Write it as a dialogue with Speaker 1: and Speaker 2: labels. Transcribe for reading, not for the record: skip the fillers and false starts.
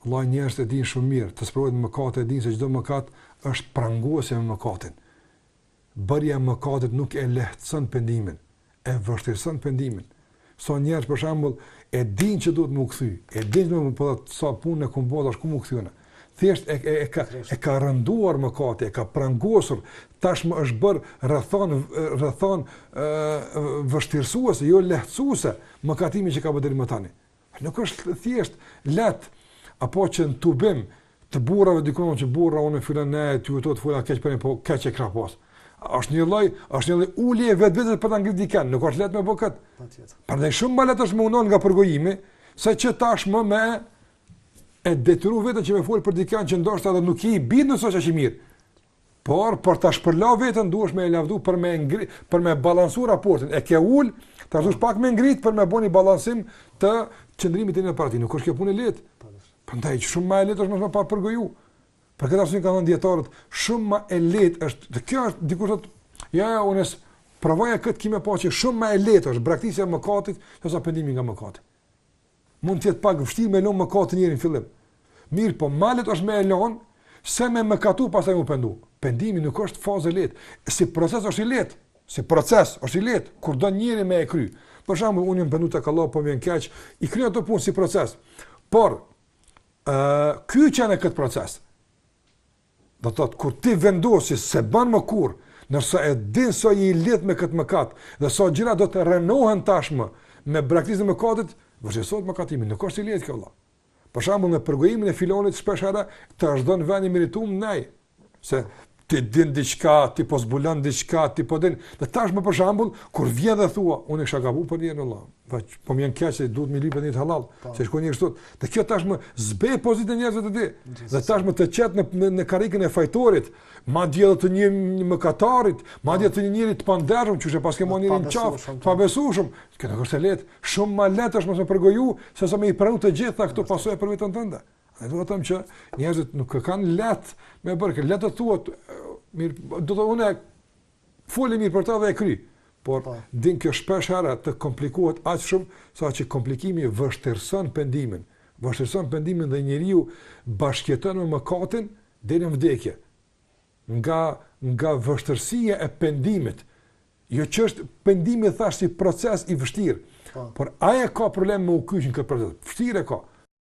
Speaker 1: Allah njerëzit e dinë shumë mirë, të sprovojnë mëkate, e dinë se çdo mëkat është pranguese me mëkatin. Bërja e mëkatit nuk e lehtëson pendimin, e vështirëson pendimin. Sa njerëz për shembull e dinë që duhet më u kthy, e dinë më po sa punë e kumbotash ku më kthyena. Thjesht e ka rënduar mëkati, e ka prangosur, tashmë është bërë rrethon vështirësuese, jo lehtësuese mëkatimi që ka bërë deri më tani. Nuk është thjesht lehtë apo që në tubim të burrave dikon që burra unë filan ne ty të fola keq për po keq e krapos. Është një lloj ulje vetë për ta ngritur dikën, nuk është lehtë me bë kët. Patjetër. Prandaj shumë më lehtë është më unon nga përgojimi, se që tashmë me e detyru vetën që me folë për dikën që ndoshta edhe nuk i bid në soqa që mirë. Por ta shpërla vetën duhesh me e lavdu për me balansu raportin. E ke ul, ta duhesh pak me ngrit për me bëni balansim të qëndrimit në parti. Nuk është kjo punë e lehtë. Prandaj shumë më e lehtë është më pa përgoju. Për këtë arsye kanë thënë dietarët, shumë më e lehtë është, kjo është dikush thotë, ja unë provoja këtë kimë pa që shumë më e lehtë është braktisja e mëkatit sesa pendimi nga mëkati. Mund të jetë pak vështirë me lënë mëkatin njërin në fillim. Mirë, po malet është me e lënë se me mëkatu pastaj u pendu. Pendimi nuk është fazë e lehtë. Si proces është i lehtë. Si proces është i lehtë kur do njëri me e kry. Për shembull, unë jam pendu tek Allah po vjen keq, i krij ato punë si proces. Por kyçja në këtë proces. Do të thotë kur ti vendosi se bën më kurr, nërsa e din sa i lidh me këtë mëkat, dhe sa gjëra do të rënohen tashmë me braktisjen e mëkatit, vërtetësohet mëkatimi, nuk është i lehtë kjo vëlla. Për shembull me përgojimin e filonit shpesh herë të vazhdon vënë meritum nej, se ti din diçka, ti po zbulon diçka, ti po din. Dhe tashmë për shembull kur vjen dhe thua, unë kisha gabuar për një Allah. Po më keq se duhet më lipë një halal, se shkon një kështu. Dhe kjo tashmë zbe pozitën e njerëzve të di. Dhe tashmë të qet në karrikën e fajtorit, madje edhe të një mëkatarit, madje të një njeri të pandershëm, që pas ke marrë një qaf, pa besueshëm. Kjo nuk është e lehtë, shumë më lehtë është mos më përgoju se sa më i pranu të gjitha këto pasojë për veten tënde. Ne do të them që njerëzit nuk kanë lehtë me bërë, lehtë të thuat, mirë, do të unë folë mirë për ta dhe e kry. Por din kjo shpesh herë të komplikohet aq shumë sa që komplikimi vështirëson pendimin. Vështirëson pendimin dhe njeriu bashkëton me mëkatin deri në vdekje. Nga vështirësia e pendimit. Jo që është pendimi thash si proces i vështirë, por ai ka problem me u kyç në këtë proces. Vështirë ka.